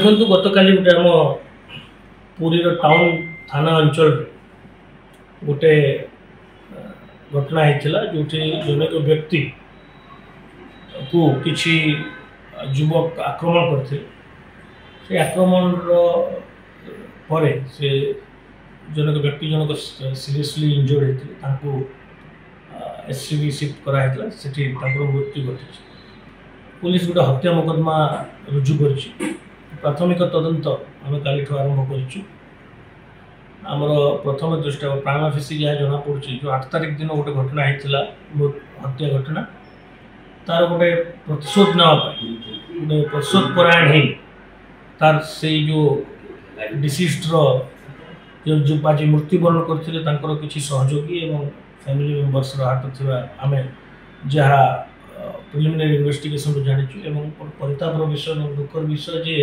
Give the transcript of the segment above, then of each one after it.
देखो गतकाली गोटे आम पुरीर टाउन थाना अंचल गोटे घटना होता जो जन एक व्यक्ति को किसी युवक आक्रमण करते से आक्रमण पर से जनक व्यक्ति जनक सीरियसली इंजर्ड होते एससीबी शिफ्ट कराइला से मृत्यु घटी पुलिस गोटे हत्या मुकदमा रुजु कर प्राथमिक तदंत आम काली आरंभ कर प्रथम दृष्टि प्राण फेसी जहाँ जना पड़ी जो 8 तारिख दिन गोटे घटना होता हत्या घटना तार गोटे प्रतिशोध नापी गोटे प्रतिशोध परायण हो तार से जो डिसीज्ड जो आज मृत्युवरण करते किसी सहयोगी और फैमिली मेंबर्स हाथ थी आम जहाँ प्रिलिमिनरी इन्वेस्टिगेशन जानी परितापर विषय दुखर विषय जे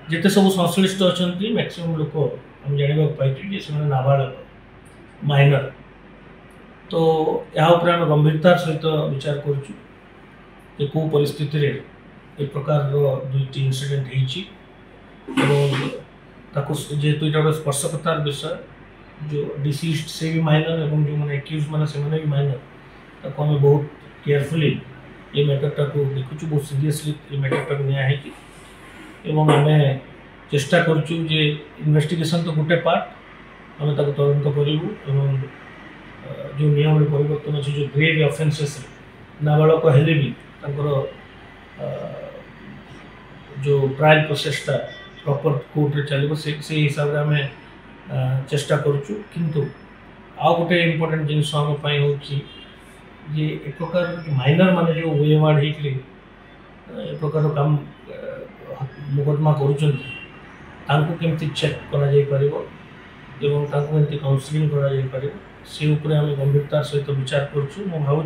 जिते सब संश्लिष्ट अच्छा मैक्सिमम लोक आम जानवा पाई नाबालक माइनर तो यहाँ आम गंभीरतार सहित विचार करूँ कौ परिस्थिति रे ए प्रकार दुईटी इनसीडेंट जेहेतु यहाँ गोटे स्पर्शकतार विषय जो डिसीज्ड से भी माइनर और जो मैंने एक्यूज मैंने से भी माइनर ताको आम बहुत केयरफुली ये मैटरटा को देखुचु बहुत सीरियसली ये मैटरटा को निया आम चेष्टा करुचु जे इन्वेस्टिगेशन तो गोटे पार्ट आम तदंत करूँ जो नियम परिवर्तन अच्छे जो ग्रेव ऑफेंसेस नाबालक हेले भी जो ट्रायल प्रोसेसटा प्रॉपर कोर्ट रे चलो से हिसाब से आम चेष्टा करुचु किंतु आ गोटे इम्पोर्टेंट जिनस आम हो ये एक प्रकार माइनर माने जो वेवार्ड होकर एक प्रकार काम मुकदमा करुँच चेक कर काउंसलिंग कर से आम गंभीरतार सहित विचार करुँ मु भावुँ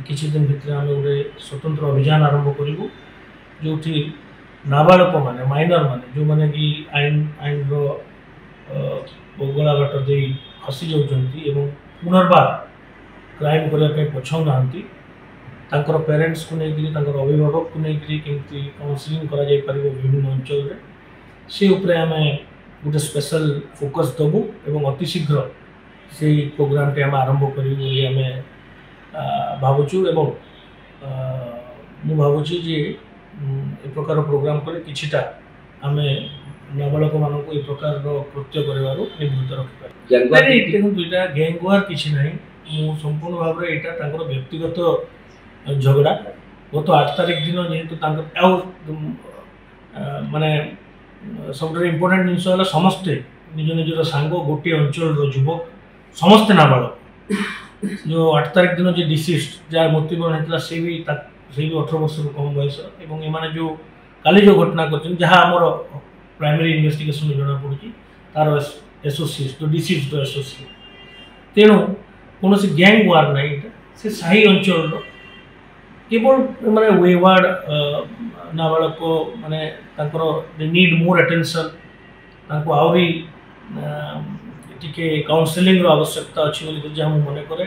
किसी दिन भितर आम गोटे स्वतंत्र अभियान आरंभ करूँ जो नाबालक माने माइनर माने जो माने कि आईन गला बाट दे खसी जाती पुनर्बार क्राइम करने पछाऊना पेरेंट्स को लेकर अभिभावक को लेकर केमती काउंसलिंग कर विभिन्न अंचल से आम गोटे स्पेशल फोकस दबू और अतिशीघ्र से प्रोग्राम टे आम आरंभ करें भावुँ मु भावुँ जे ए प्रकार प्रोग्राम कर किछिटा आम नाबालक मानक ए प्रकार कृत्य कर निवृत्त रखिपार गैंग वार किसी ना मु संपूर्ण भाव में यहाँ व्यक्तिगत झगड़ा गत 8 तारिख दिन जेहेतु माने सब इम्पोर्टेंट जिनस है समस्ते निज निजर सांग गोटे अंचल युवक समस्ते नाबालक जो 8 तारिख दिन जो डिसीज्ड जहाँ मृत्युवरण होता से भी 18 वर्ष कम बयस और ये जो काली जो घटना कर जहाँ आमर प्राइमरी इन्वेस्टिगेशन जना पड़ी तार एसोसिएट जो डिसीज्ड एसोसिएट तेणु कौन गैंग वार ना से साही अंचल केवल माने वेवार्ड नाबालक माने दे नीड मोर अटेंशन आहरी टिके काउंसलिंग आवश्यकता अच्छी जहाँ मुझे मन करे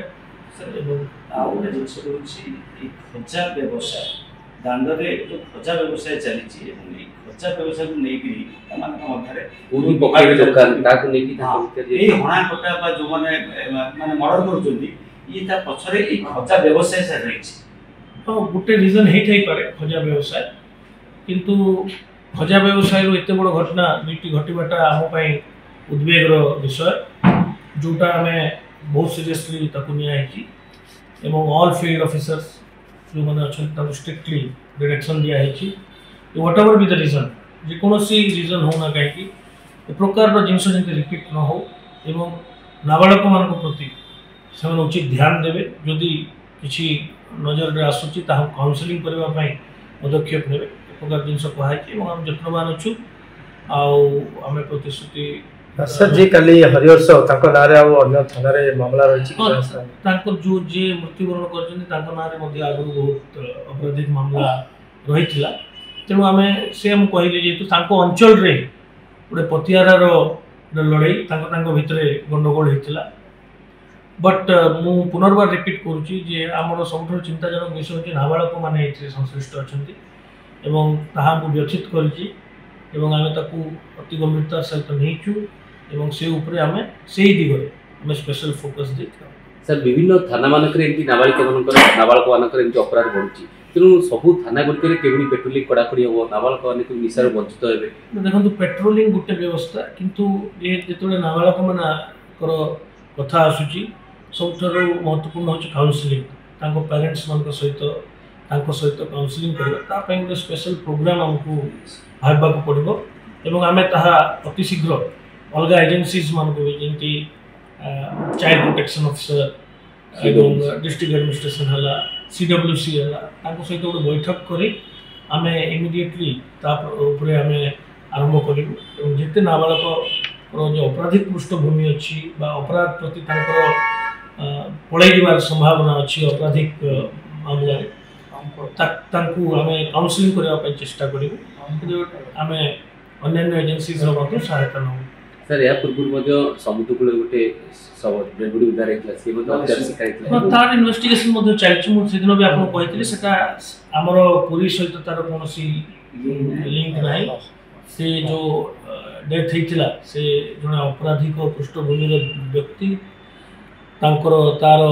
खजा व्यवसाय दांडे जो खजा व्यवसाय चली खजा व्यवसाय को लेकिन हणाकटा जो मैंने मर्डर कर पछरे खजा व्यवसाय से रही हाँ गोटे रिजन होपे खजा व्यवसाय किंतु खजा व्यवसाय एत बड़ घटना दुईटी घटवाटा आमपाई उद्वेगर विषय जोटा आम बहुत सीरियसली निया ऑल फील्ड ऑफिसर्स जो मैंने अच्छा स्ट्रिक्टली डायरेक्शन दिखाई whatever be the reason जेकोसी रीजन होना कहीं प्रकार जिनस जमी रिपीट न हो नाबालक मान प्रति से उचित ध्यान देवे जदि किसी नजर में आसूची काउंसलिंग करने पदक्षेप ने प्रकार जिनस कहुई आम यत्नवान अच्छु आम प्रतिश्रुति सर जी काली हरिहर्ष थाना मामला रही जो जी मृत्युवरण कर आगु बहुत अपराधिक मामला रही तेणु आम से कहले जेहेतु अंचल रे गोटे पतियार लड़ाई भितर गंडगोल होता बट मु पुनर्बार रिपीट करुच्ची जे आमर सब चिंताजनक विषय हूँ नाबालक मैंने संश्लिष्ट अच्छा व्यथित कर ଏବଂ ଆମେ ତାକୁ ଅତି ଗମ୍ଭୀରତାର ସହିତ ନେଇଛୁ ଏବଂ ସେ ଉପରେ ଆମେ ସେଇ ଦିଗରେ ଆମେ ସ୍ପେଶାଲ ଫୋକସ୍ ଦେଇଥାଉ। सर विभिन्न थाना मानक एमती नाबालिका नाबालक मानक एमती अपराध बढ़ुची तेणु सबू थाना गुड़िक केवल पेट्रोलिंग कड़ाकड़ी हम नाबालक मैंने निशार वंचित हे देखो पेट्रोलिंग गोटे व्यवस्था किंतु जो नाबालक मानकर कथा आसूची सब महत्वपूर्ण हूँ काउनसिलिंग पेरेंट्स मान सहित काउनसिलिंग करवा गोटे स्पेशल प्रोग्राम आमको भावना पड़ो एवं आम अति शीघ्र अलग एजेंसीज मान को जमी child protection officer district administration है CWC है सहित गोटे बैठक करी आम इमिडिएटली आम आरंभ करूँ जिते नाबालक जो अपराधिक पृष्ठभूमि अच्छी अपराध प्रति पलि जावार संभावना अच्छी अपराधिक मामला आम काउनसिलिंग करने चेष्टा करूँ आम अन्य एजेंसीज सहायता नौ सर या पूर्व समुद्र कूल गोटे डेडबडी उद्धार तार इन्वेस्टिगेशन चलती मुझे दिन भी आपको कही आमर पुरी सहित तार कौन लिंक ना से जो डेथ होता से जो अपराधिक पृष्ठभूमि व्यक्ति तार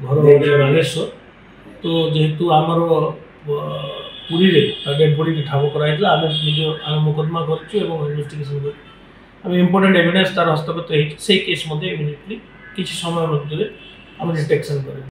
घर बालेश्वर तो जेहेतु आमर पुरी डेड बॉडी ठाब कराई आम निज आम मुकदमा करेस्टिगेशन कर इम्पोर्टेंट एविडेंस तार हस्तगत से केस इमिडिएटली किसी समय मध्य आम डिटेक्शन कर